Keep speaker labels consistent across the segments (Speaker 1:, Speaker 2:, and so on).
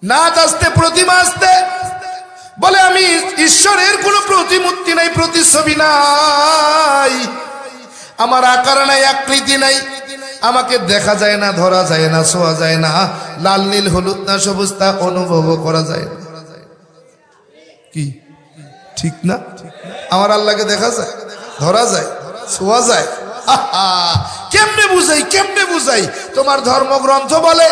Speaker 1: নাচ আসতে, প্রতিমা আসতে, বলে আমি ঈশ্বরের কোনো প্রতিমূর্তি নাই, প্রতিচ্ছবি নাই, আমার আকার নাই, আকৃতি নাই, আমাকে দেখা যায় না, ধরা যায় না, ছোঁয়া যায় না, লাল নীল হলুদ না সবুজ তা অনুভব করা যায় না। কি ঠিক না? আমার আল্লাহকে দেখা যায়, ধরা যায়, ছোঁয়া যায়। কেমনে বুঝাই, কেমনে বুঝাই? তোমার ধর্মগ্রন্থ বলে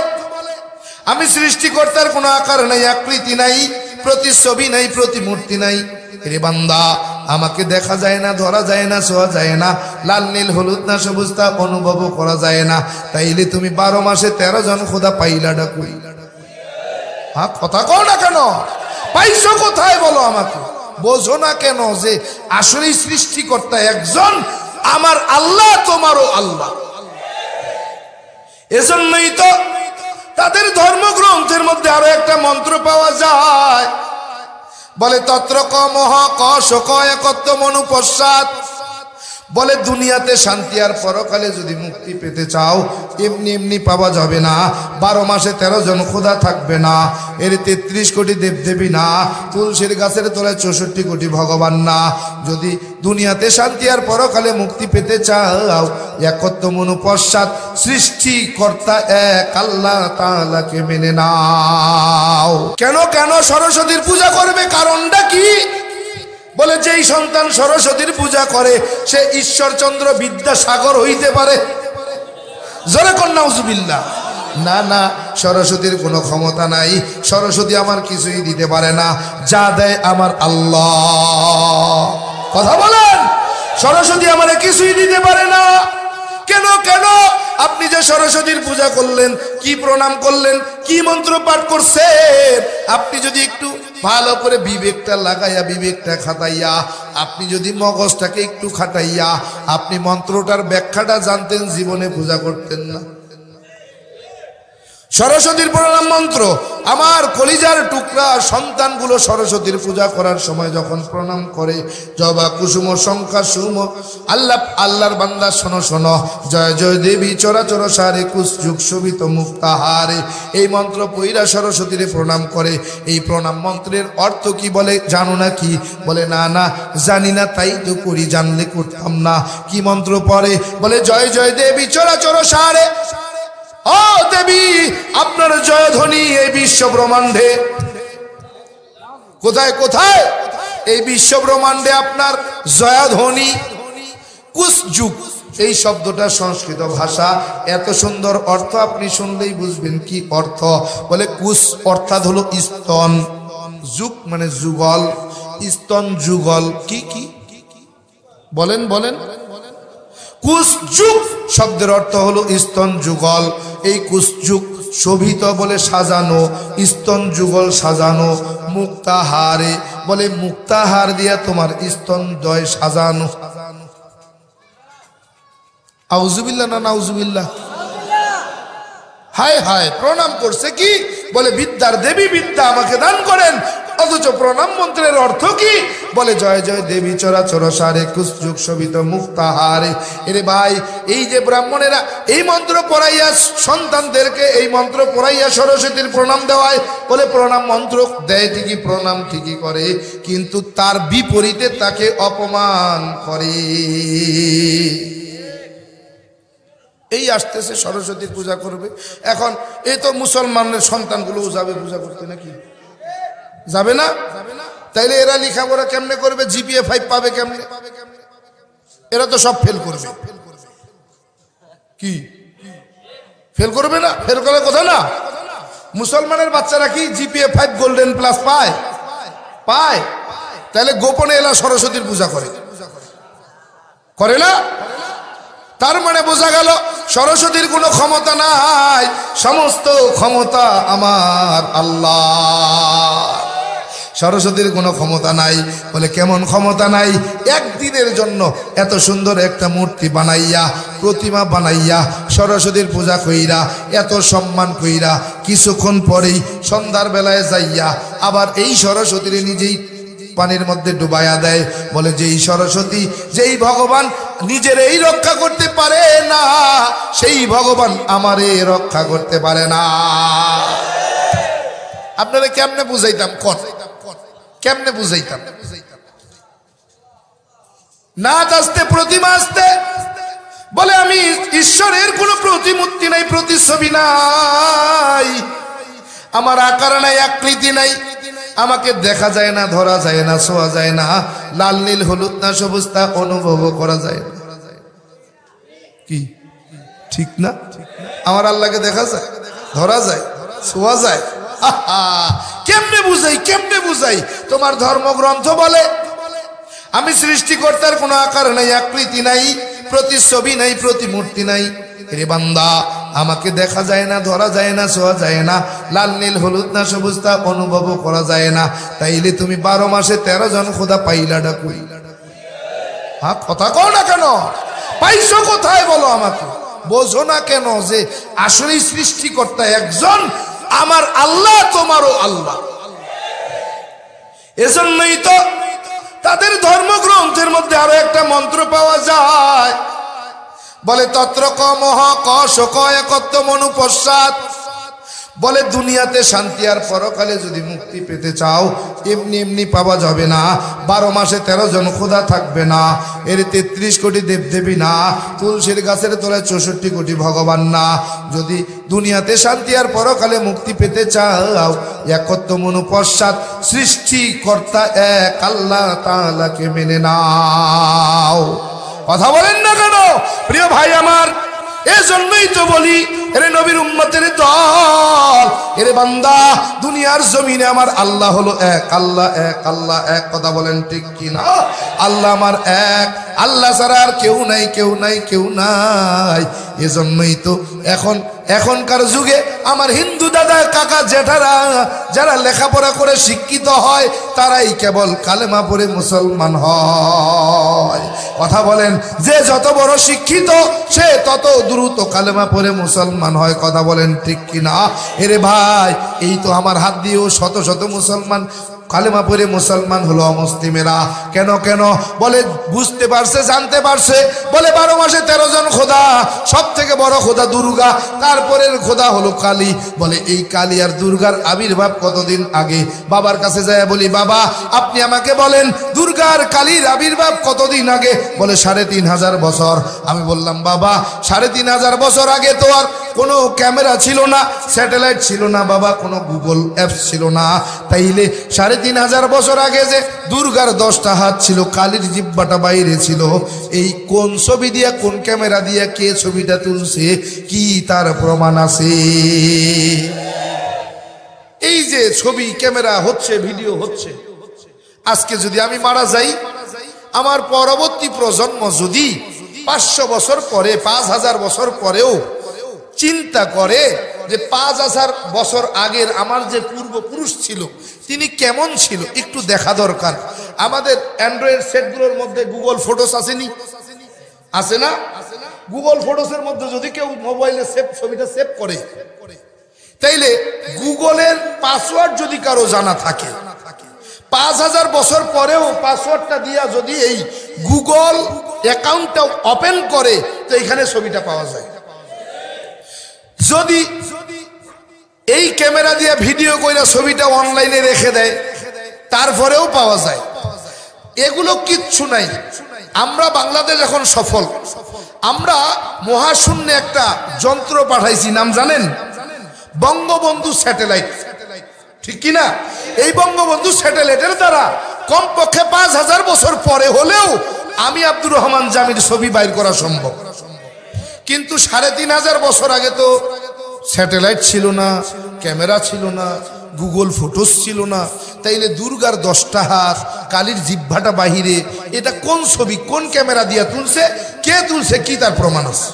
Speaker 1: আমি সৃষ্টিকর্তার কোনো আকার নাই, আকৃতি নাই, প্রতিচ্ছবি নাই, প্রতিমূর্তি নাই। রে বান্দা, আমাকে দেখা যায় না, ধরা যায় না, ছোঁয়া যায় না, লাল নীল হলুদ না সবুজ তা অনুভব করা যায় না, তাইলে তুমি 12 মাসে 13 জন খোদা পাইলাটা কই? হ্যাঁ, কথা কও না কেন? পাইছো কোথায় বলো আমাকে? বোঝো না কেন যে আসলে সৃষ্টিকর্তা একজন, আমার আল্লাহ, তোমারও আল্লাহ। এজন্যই তো তাদের ধর্মগ্রন্থের মধ্যে আরো একটা মন্ত্র পাওয়া যায়, বলে তত্র ক মহ ক শোক একত্ব মনুপশ্চাৎ। বলে দুনিয়াতে শান্তি আর পরকালে যদি মুক্তি পেতে চাও, এমনি এমনি পাওয়া যাবে না। 12 মাসে 13 জন খোদা থাকবে না, এর 33 কোটি দেবদেবী না, তুলসীর গাছের তলায় 64 কোটি ভগবান না। যদি দুনিয়াতে শান্তি আর পরকালে মুক্তি পেতে চাও, একত্ব মনুপশ্চাৎ, সৃষ্টিকর্তা এক আল্লাহ তাআলাকে মেনে নাও। কেন কেন সরস্বতীর পূজা করবে? কারণটা কি? বলে যেই সন্তান সরস্বতীর পূজা করে সে ঈশ্বরচন্দ্র বিদ্যাসাগর হইতে পারে। জোরে কর নাউজুবিল্লাহ। না না, সরস্বতীর কোনো ক্ষমতা নাই, সরস্বতী আমার কিছুই দিতে পারে না, যা দেয় আমার আল্লাহ। কথা বলেন, সরস্বতী আমার কিছুই দিতে পারে না। কেন কেন? আপনি যে সরস্বতীর পূজা করলেন, কি প্রণাম করলেন, কি মন্ত্র পাঠ করছেন, আপনি যদি একটু ভালো করে বিবেকটা লাগাইয়া, বিবেকটা খাটাইয়া, আপনি যদি মগজটাকে একটু খাটাইয়া আপনি মন্ত্রটার ব্যাখ্যাটা জানতেন, জীবনে পূজা করতেন না। সরস্বতীর প্রণাম মন্ত্র, আমার কলিজার টুকরা সন্তানগুলো সরস্বতীর পূজা করার সময় যখন প্রণাম করে, জবা কুসুম শঙ্খা সুম, আল্লাহ আল্লাহর বান্দা শোনো শোনো, জয় জয় দেবী চরাচর সারে কুসযুগ শোভিত মুক্তাহারে, এই মন্ত্র পইরা সরস্বতীর প্রণাম করে। এই প্রণাম মন্ত্রের অর্থ কি বলে জানো না কি? বলে না না, জানি না, তাই তো করি, জানলে করতাম না। কি মন্ত্র পড়ে? বলে জয় জয় দেবী চরাচর সারে। ও দেবী, আপনার জয়ধ্বনি এই বিশ্ব ব্রহ্মাণ্ডে। কোথায় কোথায়? এই বিশ্ব ব্রহ্মাণ্ডে আপনার জয়ধ্বনি। কুসযুগ, এই শব্দটা সংস্কৃত ভাষা, এত সুন্দর অর্থ আপনি শুনলেই বুঝবেন কি অর্থ। বলে কুস অর্থাৎ হলো স্তন, যুগ মানে যুগল, স্তন যুগল। কি কি বলেন বলেন? কুসযুগ শব্দের অর্থ হলো স্তন যুগল। এই কুসযুগ শোভিত বলে সাজানো, স্তন যুগল সাজানো, মুক্তাহারে বলে মুক্তাহার দিয়া তোমার স্তন দয় সাজানো। আউযুবিল্লাহ না নাউযুবিল্লাহ? হায় হায়, প্রণাম করছে কি? বলে বিদ্যার দেবী, বিদ্যা আমাকে দান করেন। অথচ প্রণাম মন্ত্রের অর্থ কি? বলে জয় জয় দেবী চরাচর সারে কুসযুগ শোভিত মুক্তাহারে। এরে ভাই, এই যে ব্রাহ্মণেরা এই মন্ত্র পড়াইয়া সন্তানদেরকে এই মন্ত্র পড়াইয়া সরস্বতীর প্রণাম দেওয়ায়, বলে প্রণাম মন্ত্র দেয় ঠিকই, প্রণাম ঠিকই করে, কিন্তু তার বিপরীতে তাকে অপমান করে। এই আসতেছে সরস্বতীর পূজা করবে, এখন এই তো মুসলমানের সন্তানগুলো যাবে পূজা করতে, নাকি যাবে না? তাইলে এরা লেখাপড়া কেমনে করবে? জিপিএ 5 পাবে কেমনে? এরা তো সব ফেল করবে। কি ফেল করবে না? ফেল করার কথা না। মুসলমানের বাচ্চারা কি জিপিএ 5 গোল্ডেন প্লাস পায়? পায়। তাহলে গোপনে এরা সরস্বতীর পূজা করে, করে না? তার মানে বোঝা গেল সরস্বতীর কোনো ক্ষমতা নাই, সমস্ত ক্ষমতা আমার আল্লাহ। সরস্বতীর কোনো ক্ষমতা নাই। বলে কেমন ক্ষমতা নাই? একদিনের জন্য এত সুন্দর একটা মূর্তি বানাইয়া, প্রতিমা বানাইয়া, সরস্বতীর পূজা কইরা, এত সম্মান কইরা, কিছুক্ষণ পরেই সন্ধ্যার বেলায় যাইয়া আবার এই সরস্বতীর নিজেই পানির মধ্যে ডুবাইয়া দেয়। বলে যেই সরস্বতী, যেই ভগবান নিজের এই রক্ষা করতে পারে না, সেই ভগবান আমারে রক্ষা করতে পারে না। আপনারা কেমনে বুঝাইতাম? কেমনে বুঝাইতাম? নাচ আসতে, প্রতিমা আসতে, বলে আমি ঈশ্বরের কোনো প্রতিমূর্তি নাই, প্রতিচ্ছবি নাই, আমার আকার নাই, আকৃতি নাই, আমাকে দেখা যায় না, ধরা যায় না, ছোঁয়া যায় না, লাল নীল হলুদ না সবুজ তা অনুভব করা যায় না। কি ঠিক না? আমার আল্লাহকে দেখা যায়, ধরা যায়, ছোঁয়া যায়? কেমনে বুঝাই, কেমনে বুঝাই? তোমার ধর্মগ্রন্থ বলে আমি সৃষ্টিকর্তার কোনো আকার নাই, আকৃতি নাই, প্রতিচ্ছবি নাই, প্রতিমূর্তি নাই। রে বান্দা, আমাকে দেখা যায় না, ধরা যায় না, ছোঁয়া যায় না, লাল নীল হলুদ না সবুজ তা অনুভব করা যায় না, তাইলে তুমি 12 মাসে 13 জন খোদা পাইলাটা কই? হ্যাঁ, কথা কও না কেন? পাইছো কোথায় বলো আমাকে? বোঝো না কেন যে আসলে সৃষ্টিকর্তা একজন, আমার আল্লাহ, তোমারও আল্লাহ। এজন্যই তো তাদের ধর্মগ্রন্থের মধ্যে আরো একটা মন্ত্র পাওয়া যায়, বলে তত্র ক মহ ক শোক একত্ব মনু পশ্চাৎ। বলে দুনিয়াতে শান্তি আর পরকালে যদি মুক্তি পেতে চাও, এমনি এমনি পাওয়া যাবে না। 12 মাসে 13 জন খোদা থাকবে না, এর 33 কোটি দেবদেবী না, তুলসীর গাছের তলায় 64 কোটি ভগবান না। যদি দুনিয়াতে শান্তি আর পরকালে মুক্তি পেতে চাও, একত্ব মনু পশ্চাৎ, সৃষ্টিকর্তা এক আল্লাহ তাআলাকে মেনে নাও। কথা বলেন না কেন প্রিয় ভাই আমার? এজন্যই তো বলি, এরে নবীর উম্মতের দল, এরে বান্দা, দুনিয়ার জমিনে আমার আল্লাহ হলো এক, আল্লাহ এক, আল্লাহ এক। কথা বলেন ঠিক কিনা? আল্লাহ আমার এক, আল্লাহ ছাড়া আর কেউ নাই, কেউ নাই, কেউ নাই। এজন্যই তো এখনকার যুগে আমার হিন্দু দাদা, কাকা, জেঠারা যারা লেখাপড়া করে শিক্ষিত হয়, তারাই কেবল কালেমা পড়ে মুসলমান হয়। কথা বলেন, যে যত বড় শিক্ষিত সে তত দ্রুত কালেমা পড়ে মুসলমান হয়। কথা বলেন ঠিক কিনা? এরে ভাই, এই তো আমার হাত দিয়েও শত শত মুসলমান কালেমা পড়ে মুসলমান হলো অমুসলিমেরা। কেন কেন? বলে বুঝতে পারছে, জানতে পারছে। বলে 12 মাসে 13 জন খোদা, সব থেকে বড় খোদা দুর্গা, তারপরের খোদা হলো কালী। বলে এই কালী আর দুর্গার আবির্ভাব কতদিন আগে? বাবার কাছে যায় বলি, বাবা আপনি আমাকে বলেন দুর্গা আর কালীর আবির্ভাব কতদিন আগে? বলে 3500 বছর। আমি বললাম, বাবা 3500 বছর আগে তো আর কোনো ক্যামেরা ছিল না, স্যাটেলাইট ছিল না বাবা, কোনো গুগল অ্যাপস ছিল না। তাইলে 3500 বছর আগে যে দুর্গার 10টা হাত ছিল, কালীর জিহ্বাটা বাইরে ছিল, এই কোন ছবি দিয়া, কোন ক্যামেরা দিয়া কে ছবিটা তুলছে, কি তার প্রমাণ আছে? এই যে ছবি, ক্যামেরা হচ্ছে, ভিডিও হচ্ছে, আজকে যদি আমি মারা যাই, আমার পরবর্তী প্রজন্ম যদি 500 বছর পরে, 5000 বছর পরেও চিন্তা করে যে 5000 বছর আগের আমার যে পূর্বপুরুষ ছিল তিনি কেমন ছিল, একটু দেখা দরকার। আমাদের অ্যান্ড্রয়েড সেটগুলোর মধ্যে গুগল ফটোস আসেনি? আছে না? গুগল ফটোসের মধ্যে যদি কেউ মোবাইলে ছবিটা সেভ করে, তাইলে গুগলের পাসওয়ার্ড যদি কারো জানা থাকে, 5000 বছর পরেও পাসওয়ার্ডটা দিয়া যদি এই গুগল অ্যাকাউন্টটা ওপেন করে, তো এখানে ছবিটা পাওয়া যায়। যদি এই ক্যামেরা দিয়ে ভিডিও কইরা ছবিটা অনলাইনে রেখে দেয়, তারপরেও পাওয়া যায়। এগুলো কিচ্ছু নাই। আমরা বাংলাদেশ এখন সফল। আমরা মহাশূন্যে একটা যন্ত্র পাঠাইছি, নাম জানেন? বঙ্গবন্ধু স্যাটেলাইট, ঠিক কিনা? এই বঙ্গবন্ধু স্যাটেলাইটের দ্বারা কমপক্ষে 5000 বছর পরে হলেও আমি আব্দুর রহমান জামির ছবি বাইর করা সম্ভব। কিন্তু 3500 বছর আগে তো স্যাটেলাইট ছিল না, ক্যামেরা ছিল না, গুগল ফটোস ছিল না। তাইলে দুর্গার 10টা হাত, কালীর জিহ্বাটা বাহিরে, এটা কোন ছবি, কোন ক্যামেরা দিয়ে তুলছে, কে তুলছে, কি তার প্রমাণ আছে?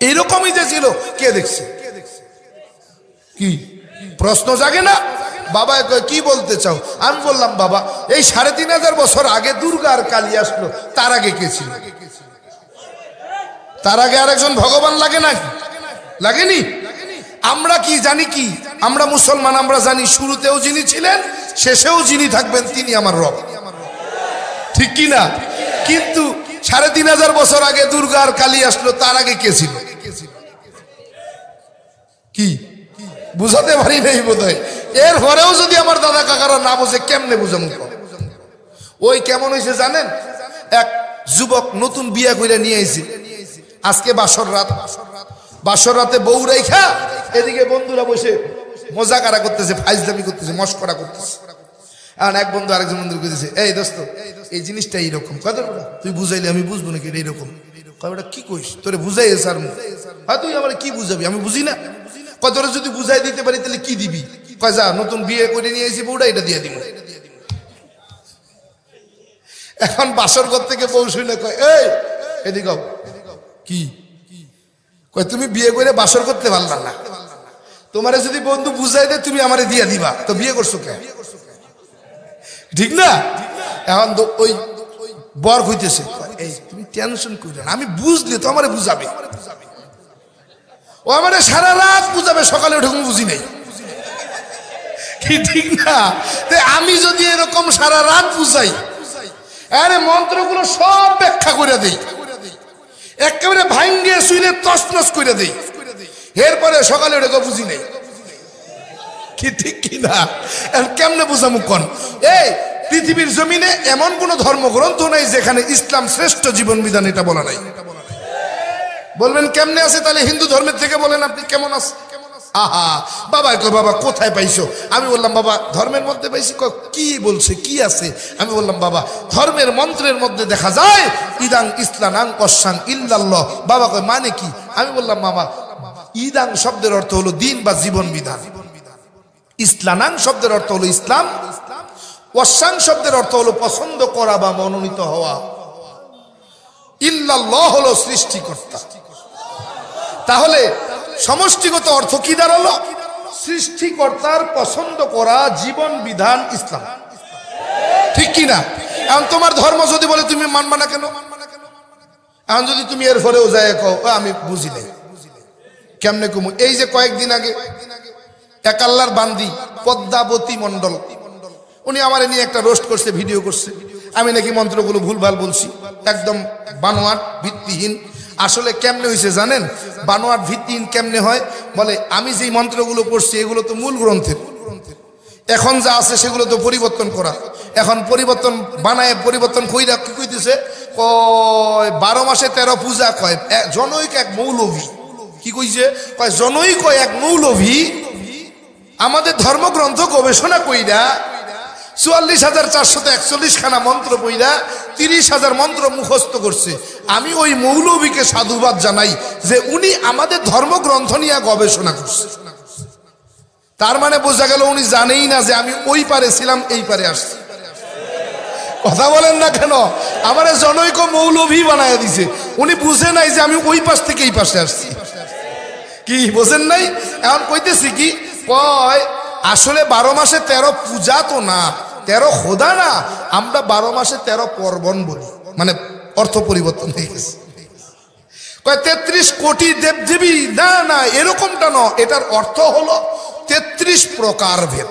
Speaker 1: এইরকমই যে ছিল, কে দেখছে? কি প্রশ্ন জাগে না? বাবা কি বলতে চাও? আমি বললাম, বাবা এই 3500 বছর আগে দুর্গা আর কালী আসলো, তার আগে কে ছিল? তার আগে আরেকজন ভগবান লাগে না? লাগেনি? আমরা কি জানি? কি আমরা মুসলমান, আমরা জানি শুরুতেও যিনি ছিলেন, শেষেও যিনি থাকবেন, তিনি আমার রব, ঠিক কি না? কিন্তু 3500 বছর আগে দুর্গা আর কালী আসলো, তার আগে কে ছিল? কি বুঝাতে পারি নাই বোধহয়। এরপরেও যদি আমার দাদা কাকারা না বোঝে কেমনে বুঝামু? ওই কেমন হয়েছে জানেন, এক যুবক নতুন বিয়া করে নিয়ে আইছে, আজকে বাসর রাত, বাসর রাতে বউ রাইখা এদিকে বন্ধুরা বসে মজা কারা করতেছে, ফাইজলামি করতেছে, মস্করা করতেছে। আর এক বন্ধু আরেকজন বন্ধু কইতেছে, এই দোস্ত এই জিনিসটা এইরকম, কত তুই বুঝাইলে আমি বুঝবো নাকি এটা এইরকম? কয়টা কি কইস, তোরে বুঝাই স্যার, হ্যাঁ তুই আমার কি বুঝাবি, আমি বুঝি না। কত যদি বুঝাই দিতে পারি তাহলে কি দিবি? কয় যা নতুন বিয়ে করে নিয়ে এসেছি বউটা, এটা দিয়ে দিব। এখন বাসর ঘর থেকে বউ শুনে কয়, এই এদিকে কি কয়, তুমি বিয়ে করে বাসর করতে পারলাম না, তোমারে যদি বন্ধু বুঝাই দে তুমি আমারে দিয়ে দিবা, তো বিয়ে করছো কে? ঠিক না? এখন তো ওই বর হইতেছে, এই তুমি টেনশন করো না, আমি বুঝলে তো আমারে বুঝাবে, ও আমারে সারা রাত বুঝাবে, সকালে উঠে বুঝি নাই, কি ঠিক না? আমি যদি এরকম সারা রাত বুঝাই, আরে মন্ত্রগুলো সব ব্যাখ্যা করে দেই, একেবারে ভাঙ্গে শুইলে তছনছ করে দেই, এরপরে সকালে ওটা বুঝি নেই, কি ঠিক কিনা? কেমনে বুঝামু কোন? এই পৃথিবীর জমিনে এমন কোন ধর্মগ্রন্থ নাই যেখানে ইসলাম শ্রেষ্ঠ জীবন বিধান এটা বলা নাই। বলবেন কেমনে আছে? তাহলে হিন্দু ধর্মের থেকে বলেন আপনি কেমন আছে? আহা বাবা কই, বাবা কোথায় পাইছো? আমি বললাম বাবা ধর্মের মধ্যে পাইছি। কি বলছে, কি আছে? আমি বললাম বাবা ধর্মের মন্ত্রের মধ্যে দেখা যায় ইদাং ইসলানাং কসাং ইল্লাল্লাহ। বাবা কয় মানে কি? আমি বললাম বাবা ইদাং শব্দের অর্থ হলো দিন বা জীবন বিধান, ইসলানাং শব্দের অর্থ হলো ইসলাম, ওয়াসাং শব্দের অর্থ হলো পছন্দ করা বা মনোনীত হওয়া, ইল্লাল্লাহ হলো সৃষ্টিকর্তা। তাহলে সমষ্টিগত অর্থ কি দাঁড়ালো? সৃষ্টিকর্তার পছন্দ করা জীবন বিধান ইসলাম, ঠিক কিনা? এখন তোমার ধর্ম যদি বলে তুমি মানবা না কেন? এখন যদি তুমি এর পরেও যায় কও আমি বুঝি নাই, কেমনে কমু? এই যে কয়েকদিন আগে এক আল্লাহর বান্দি পদ্মাবতী মন্ডল, উনি আমার নিয়ে একটা রোস্ট করছে, ভিডিও করছে, আমি নাকি মন্ত্রগুলো ভুলভাল বলছি, একদম বানোয়াট ভিত্তিহীন। আসলে কেমনে হয়েছে জানেন? বানোয়াট ভিত্তিহীন কেমনে হয়? বলে আমি যেই মন্ত্রগুলো পড়ছি এগুলো তো মূল গ্রন্থের, এখন যা আছে সেগুলো তো পরিবর্তন করা, এখন পরিবর্তন বানায় পরিবর্তন কইরা কি কইতেছে, কয় 12 মাসে 13 পূজা, কয় জনৈক এক মৌলভী, কি কইছে, কয় জনৈক এক মৌলভী আমাদের ধর্মগ্রন্থ গবেষণা কইরা 44,441 খানা মন্ত্র পইরা 30,000 মন্ত্র মুখস্থ করছে। আমি ওই মৌলভীকে সাধুবাদ জানাই যে উনি আমাদের ধর্মগ্রন্থ নিয়ে গবেষণা করছে। তার মানে বোঝা গেল উনি জানেই না যে আমি ওই পারে ছিলাম, এই পারে আসছি। কথা বলেন না কেন? আমার জনৈক মৌলভী বানায় দিছে, উনি বুঝে নাই যে আমি ওই পাশ থেকে এই পাশে আসছি। কি বোঝেন নাই? এখন কইতেছি কি, কয় আসলে 12 মাসে 13 পূজা তো না, 13 খোদা না, আমরা 12 মাসে 13 পার্বণ বলি, মানে অর্থ পরিবর্তন হয়ে গেছে। কয় 33 কোটি দেবদেবী, না না এরকমটা ন, এটার অর্থ হলো 33 প্রকার ভেদ।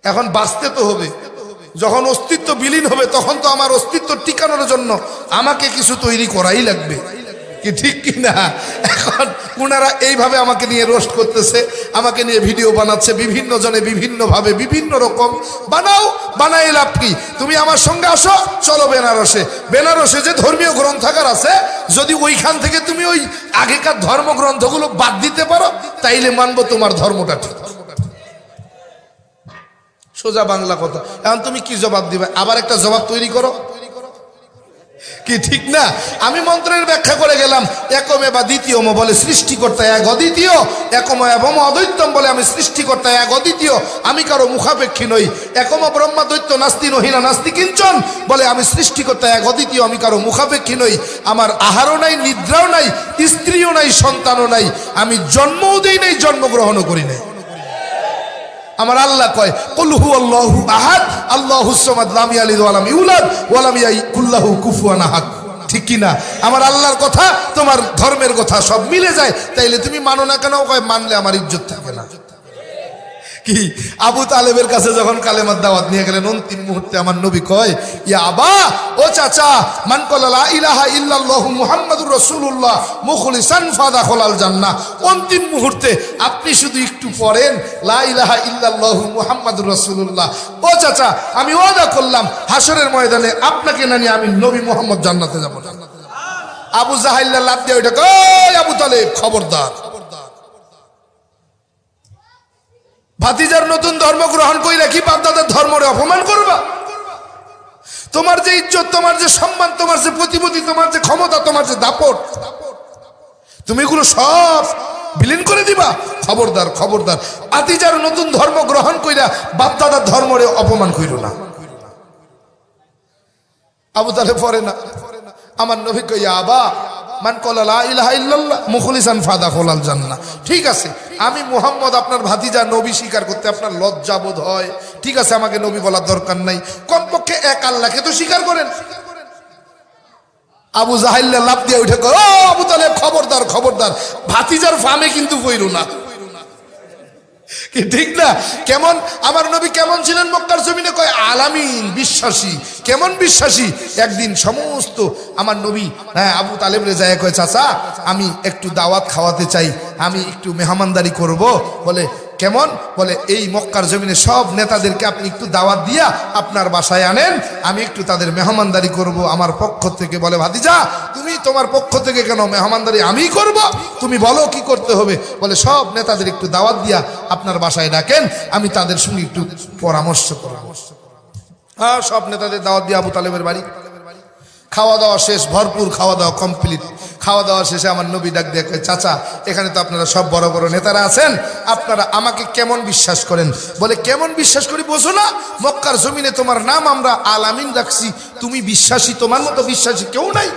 Speaker 1: এখন বাঁচতে তো হবে, যখন অস্তিত্ব বিলীন হবে তখন তো আমার অস্তিত্ব টিকানোর জন্য আমাকে কিছু তৈরি করাই লাগবে, কি ঠিক কিনা? এখন ওনারা এইভাবে আমাকে নিয়ে রোস্ট করতেছে, আমাকে নিয়ে ভিডিও বানাচ্ছে, বিভিন্ন জনে বিভিন্ন ভাবে বিভিন্ন রকম। বানাও, বানাই লাভ কি? তুমি আমার সঙ্গে আসো, চলো বেনারসে। বেনারসে যে ধর্মীয় গ্রন্থাগার আছে, যদি ওইখান থেকে তুমি ওই আগেকার ধর্মগ্রন্থগুলো বাদ দিতে পারো তাইলে মানবো তোমার ধর্মটা ঠিক। সোজা বাংলা কথা। এখন তুমি কি জবাব দিবে? আবার একটা জবাব তৈরি করো, কি ঠিক না? আমি মন্ত্রের ব্যাখ্যা করে গেলাম, একমে বা দ্বিতীয় বলে সৃষ্টিকর্তা এক অদ্বিতীয়, একম এবং অদ্বৈতম বলে আমি সৃষ্টিকর্তা এক অদ্বিতীয়, আমি কারো মুখাপেক্ষী নই। একম ব্রহ্মা দৈত্য নাস্তি নহিনা নাস্তি কিঞ্চন বলে আমি সৃষ্টিকর্তা এক অদ্বিতীয়, আমি কারো মুখাপেক্ষী নই। আমার আহারও নাই, নিদ্রাও নাই, স্ত্রীও নাই, সন্তানও নাই, আমি জন্মও দেই নাই, জন্মগ্রহণও করি নাই। আমার আল্লাহ কয় কুল হুয়াল্লাহু আহাদ আল্লাহুস সামাদ লাম ইয়ালিদ ওয়া লাম ইউলাদ ওয়া লাম ইয়াকুল লাহু কুফুয়ান আহাদ, ঠিক কি না? আমার আল্লাহর কথা তোমার ধর্মের কথা সব মিলে যায়, তাইলে তুমি মানো না কেন? কয় মানলে আমার ইজ্জত থাকে না, কি আবু তালেবের কাছে যখন কালেমার দাওয়াত নিয়ে গেলেন অন্তিম মুহূর্তে আমার নবী কয়, ইয়া আবা, ও চাচা, মান ক্বালা লা ইলাহা ইল্লাল্লাহু মুহাম্মাদুর রাসূলুল্লাহ মুখলিসান ফাদাখালাল জান্নাহ। অন্তিম মুহূর্তে আপনি শুধু একটু পড়েন লা ইলাহা ইল্লাল্লাহু মুহাম্মাদুর রাসূলুল্লাহ। ও চাচা, আমি ওয়াদা করলাম হাসরের ময়দানে আপনাকে না নিয়ে আমি নবী মুহাম্মদ জান্নাতে যাব। আবু জাহেল লাফ দিয়ে ওঠে, কই আবু তালেব, খবরদার, ভাতিজার নতুন ধর্ম গ্রহণ কইরা কি বাপদাদার ধর্মরে অপমান করবা? তোমার যে ইজ্জত, তোমার যে সম্মান, তোমার যে প্রতিপত্তি, তোমার যে ক্ষমতা, তোমার যে দাপট, তুমি এগুলো সব বিলীন করে দিবা? খবরদার, খবরদার, ভাতিজার নতুন ধর্ম গ্রহণ কইরা বাপদাদার ধর্মরে অপমান কইরো না। আবু তালেব পড়ে না, আমার নবী কইয়া, আবা, মান ক্বালা লা ইলাহা ইল্লাল্লাহ মুখলিসান ফাদাখালাল জান্নাহ। ঠিক আছে, আমি মুহাম্মদ আপনার ভাতিজা, নবী স্বীকার করতে আপনার লজ্জা বোধ হয়, ঠিক আছে, আমাকে নবী বলার দরকার নাই, কমপক্ষে এক আল্লাহকে তো স্বীকার করেন। আবু জাহেল লাফ দিয়ে উঠে কয়, ও আবু তালেব, খবরদার, খবরদার, ভাতিজার ফামে কিন্তু পইরো না। কি ঠিক না? কেমন আমার নবী কেমন ছিলেন মক্কার জমিনে? কয় আলামিন, বিশ্বাসী। কেমন বিশ্বাসী? একদিন সমস্ত আমার নবী আবু তালেব রে যায় কয়, চাচা, আমি একটু দাওয়াত খাওয়াতে চাই, আমি একটু মেহমানদারি করব। বলে কেমন? বলে এই মক্কার জমিনে সব নেতাদেরকে আপনি একটু দাওয়াত দিয়া আপনার বাসায় আনেন, আমি একটু তাদের মেহমানদারি করব আমার পক্ষ থেকে। বলে ভাতিজা, তুমি তোমার পক্ষ থেকে কেন মেহমানদারি আমি করব? তুমি বলো কি করতে হবে? বলে সব নেতাদের একটু দাওয়াত দিয়া আপনার বাসায় ডাকেন, আমি তাদের সঙ্গে একটু পরামর্শ করব। হ্যাঁ, সব নেতাদের দাওয়াত দিয়া আবু তালেবের বাড়ি। খাওয়া দাওয়া শেষ, ভরপুর খাওয়া দাওয়া কমপ্লিট। খাওয়া দাওয়া শেষে আমার নবী ডাক দিয়ে কয়, চাচা, এখানে তো আপনারা সব বড় বড় নেতারা আছেন, আপনারা আমাকে কেমন বিশ্বাস করেন? বলে কেমন বিশ্বাস করি বোঝো না? মক্কার জমিনে তোমার নাম আমরা আলামিন রাখছি, তুমি বিশ্বাসী, তোমার মতো বিশ্বাসী কেউ নাই।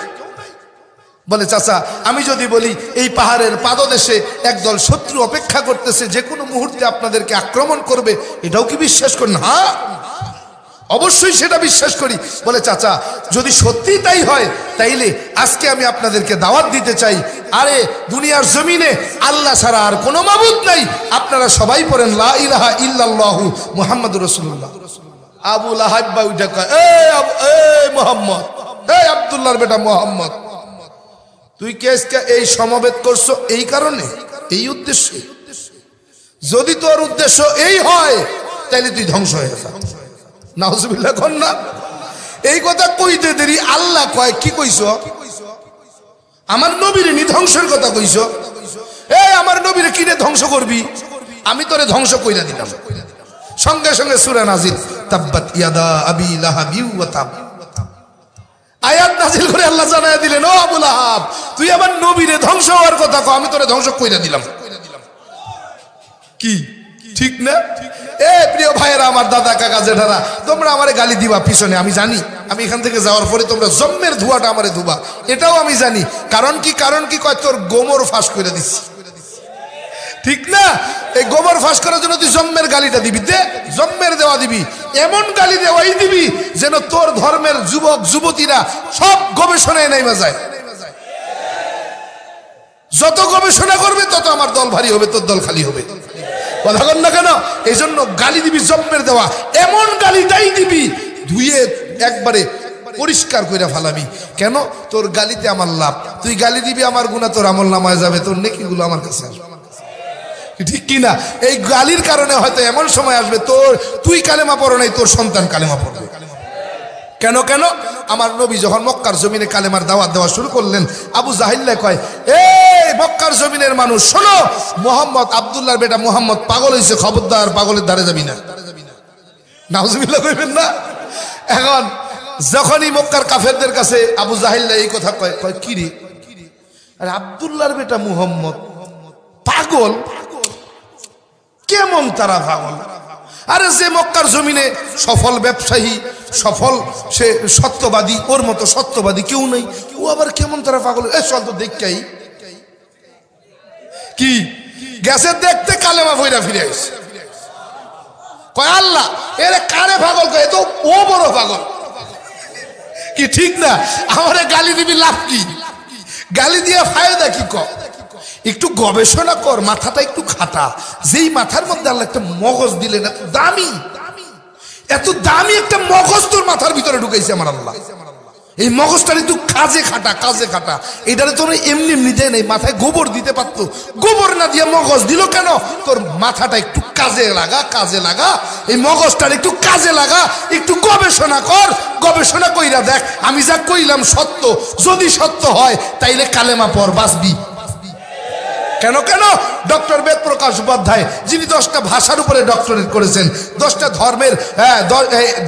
Speaker 1: বলে চাচা, আমি যদি বলি এই পাহাড়ের পাদদেশে একদল শত্রু অপেক্ষা করতেছে, যে কোনো মুহূর্তে আপনাদেরকে আক্রমণ করবে, এটাও কি বিশ্বাস করেন? হ্যাঁ, অবশ্যই সেটা বিশ্বাস করি। বলে চাচা, যদি সত্যি তাই হয়, তাইলে আজকে আমি আপনাদেরকে দাওয়াত দিতে চাই, আরে দুনিয়ার জমিনে আল্লাহ ছাড়া আর কোনো মাবুদ নাই, আপনারা সবাই পড়েন লা ইলাহা ইল্লাল্লাহু মুহাম্মাদুর রাসূলুল্লাহ। আবু লাহাব ভাই উঠে কয়, এই মুহাম্মদ, এই আব্দুল্লাহর বেটা মুহাম্মদ, তুই কে এই সমবেত করছো এই কারণে, এই উদ্দেশ্যে? যদি তোর উদ্দেশ্য এই হয়, তাইলে তুই ধ্বংস হয়ে যা। নাউজুবিল্লাহ কোন না? এই কথা কইতে দেরি আল্লাহ কয়, কি কইছো? আমার নবীরে নি ধ্বংসের কথা কইছো? এই আমার নবীরে কিনে ধ্বংস করবি? আমি তোরে ধ্বংস কইরা দিলাম। সঙ্গে সঙ্গে সূরা নাজিল, তাব্বাত ইয়াদা আবি লাহাবি ওয়া তাব, আয়াত নাজিল করে আল্লাহ জানায়া দিলেন, ও আবু লাহাব, তুই আমার নবীরে ধ্বংস হওয়ার কথা কও, আমি তোরে ধ্বংস কইরা দিলাম। কি ঠিক না? এ প্রিয় ভাইয়েরা, আমার দাদা, কাকা, জেঠারা, তোমরা আমারে গালি দিবা পিছনে, আমি জানি। আমি এখান থেকে যাওয়ার পরে তোমরা জম্মের ধোয়াটা আমারে ধুবা, এটাও আমি জানি। কারণ কি? কারণ কি? কয় তোর গোমর ফাঁস করে দিচ্ছি, ঠিক না? এই গোমর ফাঁস করার জন্য তুই জম্মের গালিটা দিবি, দে, জম্মের দেওয়া দিবি, এমন গালি দেওয়াই দিবি যেন তোর ধর্মের যুবক যুবতীরা সব গবেষণায় নেমে যায়। যত গবেষণা করবে তত আমার দল ভারী হবে, তোর দল খালি হবে। কথা বল না কেন? এই জন্য গালি দিবি, জম্মের দেওয়া, এমন গালিটাই দিবি ধুয়ে একবারে পরিষ্কার করে ফালাবি। কেন? তোর গালিতে আমার লাভ। তুই গালি দিবি, আমার গুনাহ তোর আমল নামায় যাবে, তোর নেকিগুলো আমার কাছে আসবে, ঠিক কি না? এই গালির কারণে হয়তো এমন সময় আসবে তুই কালেমা পড়ো নাই, তোর সন্তান কালেমা পড়বে। কেন? কেন? আমার নবী যখন মক্কার জমিনে কালেমার দাওয়াত দেওয়া শুরু করলেন, আবু জাহেল কয়, এই মক্কার জমিনের মানুষ শোনো, মুহাম্মদ, আব্দুল্লাহর বেটা মুহাম্মদ পাগল হয়েছে, খবরদার, পাগলের ধারে যাবি না। নাউজুবিল্লাহ কইবেন না? এখন যখনই মক্কার কাফেরদের কাছে আবু জাহেল এই কথা কয়, কি রে, আরে আব্দুল্লাহর বেটা মুহাম্মদ পাগল? কেমন তারা পাগল? আরে যে মক্কার জমিনে সফল ব্যবসায়ী, সফল সে সত্যবাদী, ওর মতো সত্যবাদী কেউ নেই, ও আবার কেমন তারা পাগল? এ চল তো দেখাই। কি গেছে দেখতে, কালেমা ভইরা ফিরে আসছে। কয় আল্লাহ, এর কারে পাগল কয়? তো ও বড় পাগল। কি ঠিক না? আমারে গালি দিবি লাভ কি? গালি দিয়ে ফায়দা কি? একটু গবেষণা কর, মাথাটা একটু খাটা। যেই মাথার মধ্যে আল্লাহ একটা মগজ দিলেন, এত দামি, এত দামি একটা মগজ তোর মাথার ভিতরে ঢুকাইছে আমার আল্লাহ। এই মগজটা একটু কাজে খাটা, কাজে খাটা। এটারে তোর এমনি এমনি দেয় নাই, মাথায় গোবর দিতে পারতো, গোবর না দিয়ে মগজ দিল কেন? তোর মাথাটা একটু কাজে লাগা, কাজে লাগা, এই মগজটার একটু কাজে লাগা, একটু গবেষণা কর। গবেষণা কইরা দেখ আমি যা কইলাম সত্য, যদি সত্য হয় তাইলে কালেমা পড়, বাঁচবি। কেন কেন? ডক্টর বেদপ্রকাশ উপাধ্যায়, যিনি 10টা ভাষার উপরে ডক্টরেট করেছেন, 10টা ধর্মের,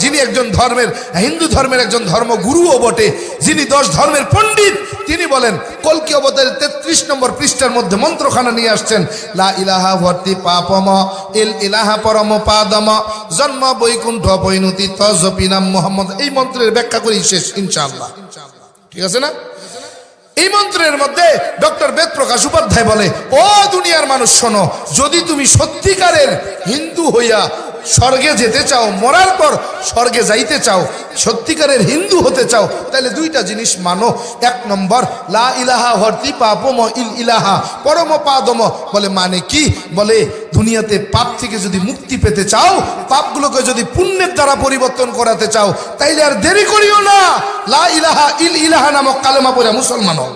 Speaker 1: যিনি একজন ধর্মের, হিন্দু ধর্মের একজন ধর্মগুরুও বটে, যিনি 10 ধর্মের পণ্ডিত, তিনি বলেন কল্কি অবতারের 33 নম্বর পৃষ্ঠার মধ্যে মন্ত্রখানা নিয়ে আসছেন। লা ইলাহা ভর্তি পাপম ইল ইলাহা পরম পাদম জন্ম বৈকুণ্ঠ পৈনুতি তজপিনাম মুহাম্মদ। এই মন্ত্রের ব্যাখ্যা করি শেষ ইনশাআল্লাহ, ঠিক আছে না? এই মন্ত্রের মধ্যে ডক্টর বেদপ্রকাশ উপাধ্যায় বলে, ও দুনিয়ার মানুষ শোনো, যদি তুমি সত্যিকারের হিন্দু হইয়া স্বর্গে যেতে চাও, মরার পর স্বর্গে যাইতে চাও, সত্যিকারের হিন্দু হতে চাও, তাহলে 2টা জিনিস মানো। 1 নম্বর লা ইলাহা ভর্তি পাপম ইল ইলাহা পরম পাদম। বলে মানে কি? বলে দুনিয়াতে পাপ থেকে যদি মুক্তি পেতে চাও, পাপগুলোকে যদি পুণ্যের দ্বারা পরিবর্তন করাতে চাও, তাইলে আর দেরি করিও না, লা ইলাহা ইল ইলাহা নামক কালেমা পড়ে মুসলমান হও।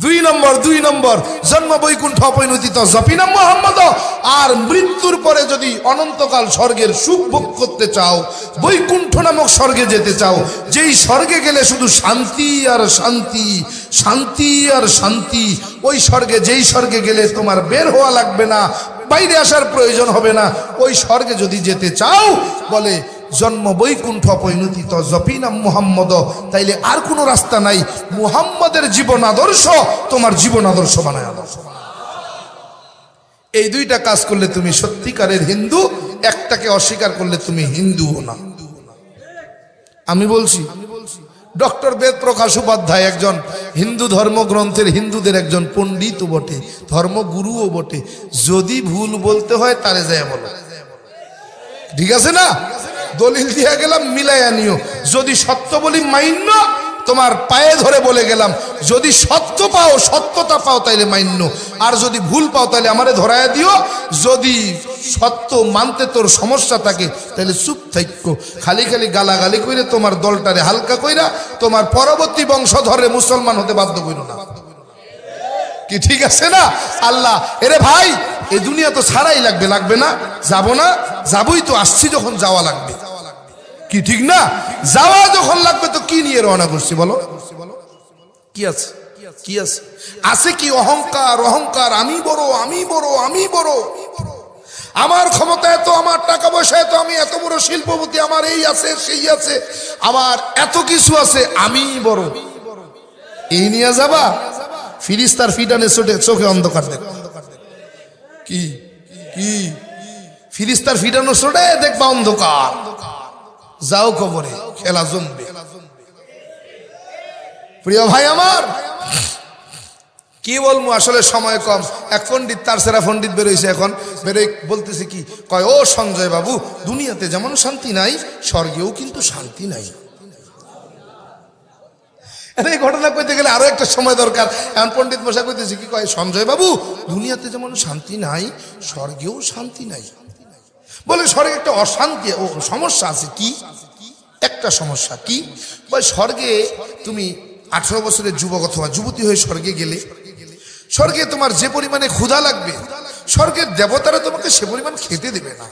Speaker 1: 2 নম্বর জন্ম বৈকুণ্ঠ পরিণতিত জপিনা মুহাম্মদ। আর মৃত্যুর পরে যদি অনন্তকাল স্বর্গের সুখ ভোগ করতে চাও, বৈকুণ্ঠ নামক স্বর্গে যেতে চাও, যেই স্বর্গে গেলে শুধু শান্তি আর শান্তি, শান্তি আর শান্তি, ওই স্বর্গে, যেই স্বর্গে গেলে তোমার বের হওয়া লাগবে না, বাইরে আসার প্রয়োজন হবে না, ওই স্বর্গে যদি যেতে চাও, বলে জন্ম বৈকুণ্ঠ পরিণতিত জপিনা মুহাম্মদ, তাইলে আর কোনো রাস্তা নাই, মুহাম্মদের জীবন আদর্শ তোমার জীবন আদর্শ বানায়। এই 2টা কাজ করলে তুমি সত্যিকারের হিন্দু, একটাকে অস্বীকার করলে তুমি হিন্দুও না। আমি বলছি, ডক্টর বেদপ্রকাশ উপাধ্যায় একজন হিন্দু ধর্মগ্রন্থের, হিন্দুদের একজন পণ্ডিতও বটে, ধর্মগুরুও বটে। যদি ভুল বলতে হয় তারে যায় বলো, ঠিক আছে না? দলিল দিয়ে গেলাম, মিলাইয়া নিও। যদি সত্য বলি মাইন্য, তোমার পায়ে ধরে বলে গেলাম, যদি সত্য পাও, সত্যতা পাও, তাইলে মাইন্য, আর যদি ভুল পাও তাহলে আমারে ধরায়া দিও। যদি সত্য মানতে তোর সমস্যা থাকে তাহলে চুপ থাকো, খালি খালি গালাগালি কইরে তোমার দলটারে হালকা কইরা তোমার পরবর্তী বংশধরে মুসলমান হতে বাধ্য কইরো না, কি ঠিক আছে না? আল্লাহ, এরে ভাই, এই দুনিয়া তো ছাড়াই লাগবে, লাগবে না? যাবো না? যাবই তো, আসছি যখন যাওয়া লাগবে, কি ঠিক না? যাওয়া যখন লাগবে তো কি নিয়ে রওনা করছি বলো? কি আছে? কি আছে? আছে কি? অহংকার, অহংকার, আমি বড়, আমি বড়, আমি বড়, আমার ক্ষমতা এত, আমার টাকা পয়সা এত, আমি এত বড় শিল্পপতি, আমার এই আছে, সেই আছে, আমার এত কিছু আছে, আমি বড়, এই নিয়ে যাবা? ফিরিস্তার ফিডানে চোখে অন্ধকার দেখ, কি কি ফিরিস্তার ফিডানো ছোটে দেখবা অন্ধকার, যাও কবরে, খেলা জমবে। প্রিয় ভাই আমার, কি বলবো, আসলে সময় কম। এক পণ্ডিত, তার সেরা পণ্ডিত বেরোইছে, এখন বেরোই বলতেছে কি, কয় ও সঞ্জয় বাবু, দুনিয়াতে যেমন শান্তি নাই, স্বর্গেও কিন্তু শান্তি নাই। এই ঘটনা কইতে গেলে আরো একটা সময় দরকার। এখন পণ্ডিত মশাই কইতেছে কি, কয় সঞ্জয় বাবু, দুনিয়াতে যেমন শান্তি নাই, স্বর্গেও শান্তি নাই। বলে স্বর্গে একটা অশান্তি, ও সমস্যা আছে। কি? একটা সমস্যা কি? বলে স্বর্গে তুমি 18 বছরের যুবক অথবা যুবতী হয়ে স্বর্গে গেলে, স্বর্গে তোমার যে পরিমাণে ক্ষুধা লাগবে, স্বর্গের দেবতারা তোমাকে সে পরিমাণ খেতে দেবে না।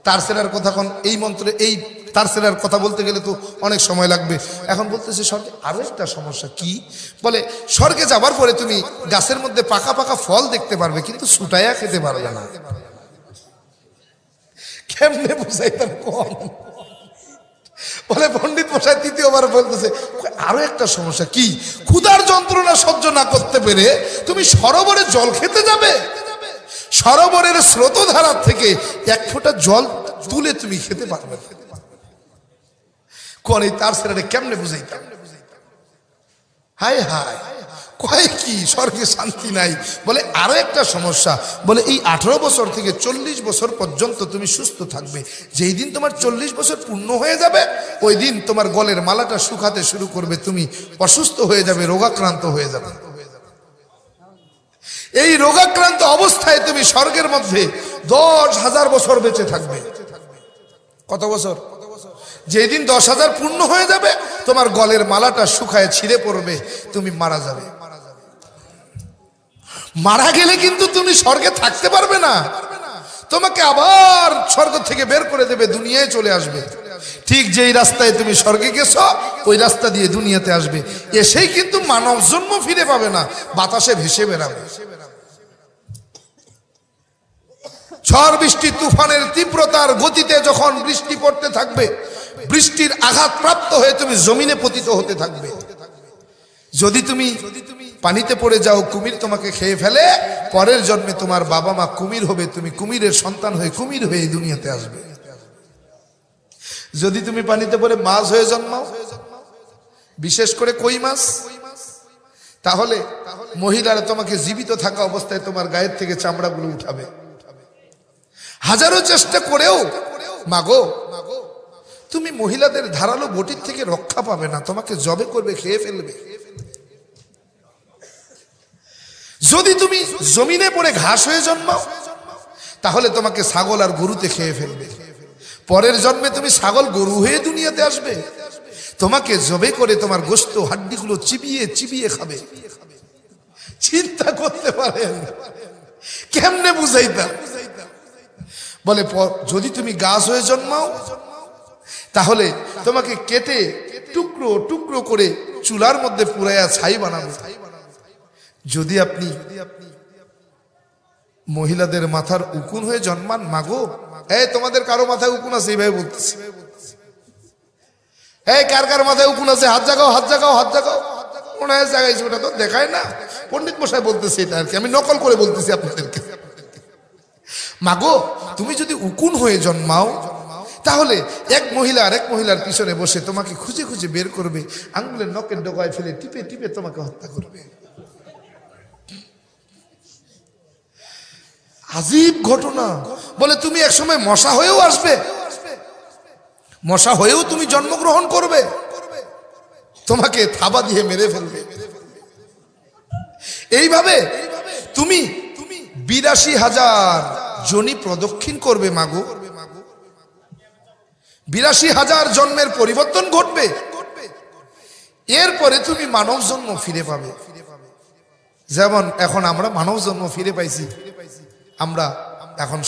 Speaker 1: তার সেরার কথা, এই মন্ত্রে এই তার সেরার কথা বলতে গেলে তো অনেক সময় লাগবে। এখন বলতেছে স্বর্গে আরো একটা সমস্যা। কি? বলে স্বর্গে যাবার পরে তুমি গাছের মধ্যে পাকা পাকা ফল দেখতে পারবে, কিন্তু ছুটাইয়া খেতে পারবে না। কেমনে বুঝাই তার কম? বলে পণ্ডিত মশাই তৃতীয়বার বলতেছে আরো একটা সমস্যা। কি? ক্ষুধার যন্ত্রণা সহ্য না করতে পেরে তুমি সরোবরে জল খেতে যাবে, সরোবরের স্রোতধারা থেকে 1 ফোঁটা জল তুলে তুমি খেতে পারবে। কোন তার সেরারে কেমনে বুঝাইতাম? হায় হায়, কয় কি স্বর্গে শান্তি নাই? বলে আরো একটা সমস্যা, বলে এই 18 বছর থেকে 40 বছর পর্যন্ত তুমি সুস্থ থাকবে। যেই দিন তোমার 40 বছর পূর্ণ হয়ে যাবে ওই দিন তোমার গলের মালাটা শুকাতে শুরু করবে, তুমি অসুস্থ হয়ে যাবে, রোগাক্রান্ত হয়ে যাবে। এই রোগাক্রান্ত অবস্থায় তুমি স্বর্গের মধ্যে 10,000 বছর বেঁচে থাকবে। কত বছর? যেদিন 10,000 পূর্ণ হয়ে যাবে তোমার গলের মালাটা শুকায় ছিঁড়ে পড়বে, তুমি মারা যাবে। মারা গেলে কিন্তু তুমি স্বর্গে থাকতে পারবে না, তোমাকে আবার স্বর্গ থেকে বের করে দেবে, দুনিয়ায় চলে আসবে। ঠিক যেই রাস্তায় তুমি স্বর্গে গেছো ওই রাস্তা দিয়ে দুনিয়াতে আসবে, এসেই কিন্তু মানব জন্ম ফিরে পাবে না, বাতাসে ভেসে বেড়াবে। ঝড় বৃষ্টি তুফানের তীব্রতার গতিতে যখন বৃষ্টি পড়তে থাকবে, বৃষ্টির আঘাত প্রাপ্ত হয়ে তুমি জমিনে পতিত হতে থাকবে। যদি তুমি পানিতে পড়ে যাও, কুমির তোমাকে খেয়ে ফেলে, পরের জন্মে তোমার বাবা মা কুমির হবে, তুমি কুমিরের সন্তান হয়ে কুমির হয়ে দুনিয়াতে আসবে। যদি তুমি পানিতে পড়ে মাছ হয়ে জন্মাও, বিশেষ করে কই মাছ, তাহলে মহিলারা তোমাকে জীবিত থাকা অবস্থায় তোমার গায়ের থেকে চামড়াগুলো উঠাবে। হাজারো চেষ্টা করেও মাগো তুমি মহিলাদের ধারালো বটির থেকে রক্ষা পাবে না, তোমাকে জবে করবে, খেয়ে ফেলবে। যদি তুমি জমিনে পড়ে ঘাস হয়ে জন্মাও তাহলে তোমাকে ছাগল আর গরুতে খেয়ে ফেলবে। পরের জন্মে তুমি ছাগল গরু হয়ে দুনিয়াতে আসবে, তোমাকে জবে করে তোমার গোশত হাড্ডিগুলো চিবিয়ে চিবিয়ে খাবে। চিন্তা করতে পারেন কেমনে বুঝাইতাম? বলে যদি তুমি গাছ হয়ে জন্মাও তাহলে তোমাকে কেটে টুকরো টুকরো করে চুলার মধ্যে পুরাইয়া ছাই বানাবে। যদি আপনি মহিলাদের মাথার উকুন হয়ে জন্মান, মাগো এই তোমাদের কারো মাথায় উকুন আছে? এইভাবে বলতেছে, এই কার কার মাথায় উকুন আছে? হাত জাগাও, হাত জাগাও, হাত জাগাও। মনে হয় জাগাইছে, ওটা তো দেখায় না। পণ্ডিত মশাই বলতেছে এটা, আর কি আমি নকল করে বলতেছি আপনাদেরকে। মাগো তুমি যদি উকুন হয়ে জন্মাও তাহলে এক মহিলা আর এক মহিলার পিছনে বসে তোমাকে খুঁজে খুঁজে বের করবে, আঙ্গুলের নখের ডগায় ফেলে টিপে টিপে তোমাকে হত্যা করবে। আজীব ঘটনা। বলে তুমি একসময় মশা হয়েও আসবে, মশা হয়েও তুমি জন্মগ্রহণ করবে, তোমাকে থাবা দিয়ে মেরে ফেলবে। এইভাবে তুমি 82,000 যোনি প্রদক্ষিণ করবে মাগো। 82,000 জন্মের পরিবর্তন ঘটবে, এরপরে তুমি মানব জন্ম ফিরে পাবে। যেমন এখন আমরা মানব জন্ম ফিরে পাইছি, আমরা এখন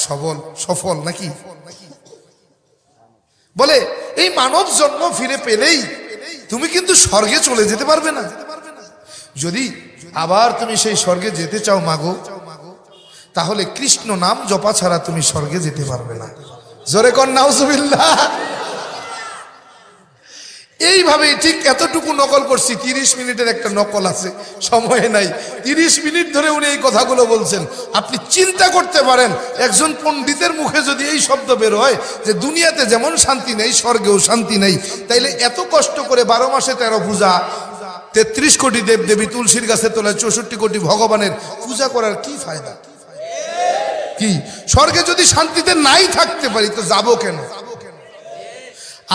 Speaker 1: সফল নাকি? বলে এই মানব জন্ম ফিরে পেলেই তুমি কিন্তু স্বর্গে চলে যেতে পারবে না। যদি আবার তুমি সেই স্বর্গে যেতে চাও মাগো, তাহলে কৃষ্ণ নাম জপা ছাড়া তুমি স্বর্গে যেতে পারবে না। জোরে কর নাউজুবিল্লাহ। এইভাবে ঠিক এতটুকু নকল করছি, 30 মিনিটের একটা নকল আছে, সময় নাই। 30 মিনিট ধরে উনি এই কথাগুলো বলছেন। আপনি চিন্তা করতে পারেন একজন পণ্ডিতের মুখে যদি এই শব্দ বের হয় যে দুনিয়াতে যেমন শান্তি নেই স্বর্গেও শান্তি নেই, তাইলে এত কষ্ট করে 12 মাসে 13 পূজা, 33 কোটি দেব দেবী, তুলসীর গাছের তলায় 64 কোটি ভগবানের পূজা করার কি ফায়দা? কি স্বর্গে যদি শান্তিতে নাই থাকতে পারি তো যাবো কেন?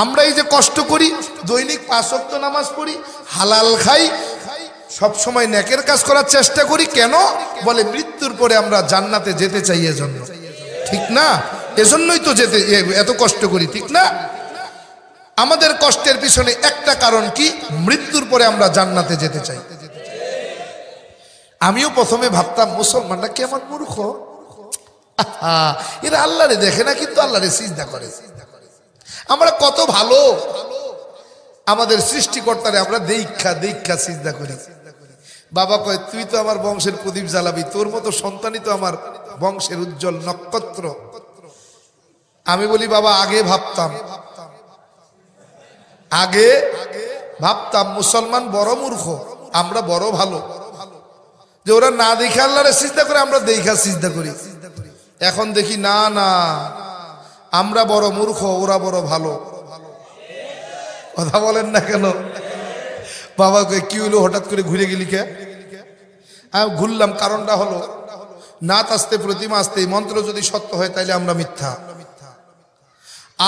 Speaker 1: আমরা এই যে কষ্ট করি, দৈনিক 5 ওয়াক্ত নামাজ পড়ি, হালাল খাই, সব সময় নেকের কাজ করার চেষ্টা করি, কেন? বলে মৃত্যুর পরে আমরা জান্নাতে যেতে চাই, এজন্য। ঠিক না? এজন্যই তো যেতে এত কষ্ট করি, ঠিক না? আমাদের কষ্টের পিছনে একটা কারণ কি? মৃত্যুর পরে আমরা জান্নাতে যেতে চাই। আমিও প্রথমে ভাবতাম মুসলমানরা কেমন মূর্খ, এরা আল্লাহরে দেখে না কিন্তু আল্লাহরে সিজদা করে। আমরা কত ভালো, আমাদের সৃষ্টিকর্তারে আমরা দীক্ষা দীক্ষা সিজদা করি। বাবা কয় তুই তো আমার বংশের প্রদীপ জ্বালাবি, তোর মতো সন্তানই তো আমার বংশের উজ্জ্বল নক্ষত্র। আমি বলি বাবা আগে ভাবতাম মুসলমান বড় মূর্খ, আমরা বড় ভালো, যে ওরা না দেখে আল্লাহরে সিজদা করে, আমরা দেখা সিজদা করি। এখন দেখি না না, আমরা বড় মূর্খ, ওরা বড় ভালো। কথা বলেন না কেন? বাবা কি হলো হঠাৎ করে ঘুরে গেলি কে? ঘুরলাম, কারণটা হলো নাত আসতে প্রতিমা আসতে এই মন্ত্র যদি সত্য হয় তাইলে আমরা মিথ্যা,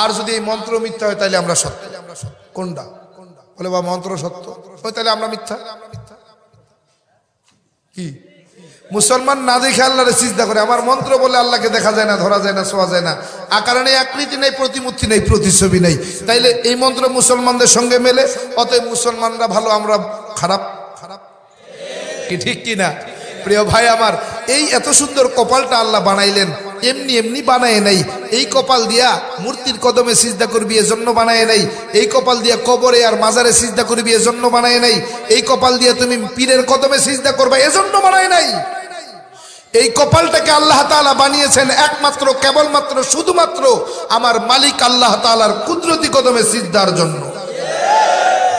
Speaker 1: আর যদি এই মন্ত্র মিথ্যা হয় তাইলে আমরা সত্য। কোনটা? বলে বা মন্ত্র সত্য হয় তাহলে আমরা মিথ্যা। কি মুসলমান না দেখে আল্লাহরে সিজদা করে, আমার মন্ত্র বলে আল্লাহকে দেখা যায় না, ধরা যায় না, ছোঁয়া যায় না, আকার নেই, আকৃতি নেই, প্রতিমূর্তি নেই, প্রতিছবি নেই, তাইলে এই মন্ত্র মুসলমানদের সঙ্গে মেলে, অতএব মুসলমানরা ভালো, আমরা খারাপ। কি ঠিক কি না প্রিয় ভাই আমার? এই এত সুন্দর কপালটা আল্লাহ বানাইলেন, এমনি এমনি বানায় নাই। এই কপাল দিয়া মূর্তির কদমে সিজদা করবি এজন্য বানায় নাই, এই কপাল দিয়া কবরে আর মাজারে সিজদা করবি এজন্য বানায় নাই, এই কপাল দিয়া তুমি পীরের কদমে সিজদা করবা এজন্য বানায় নাই। এই কপালটাকে আল্লাহ তাআলা বানিয়েছেন একমাত্র, কেবলমাত্র, শুধুমাত্র আমার মালিক আল্লাহ তাআলার কুদরতি কদমে সিজদার জন্য।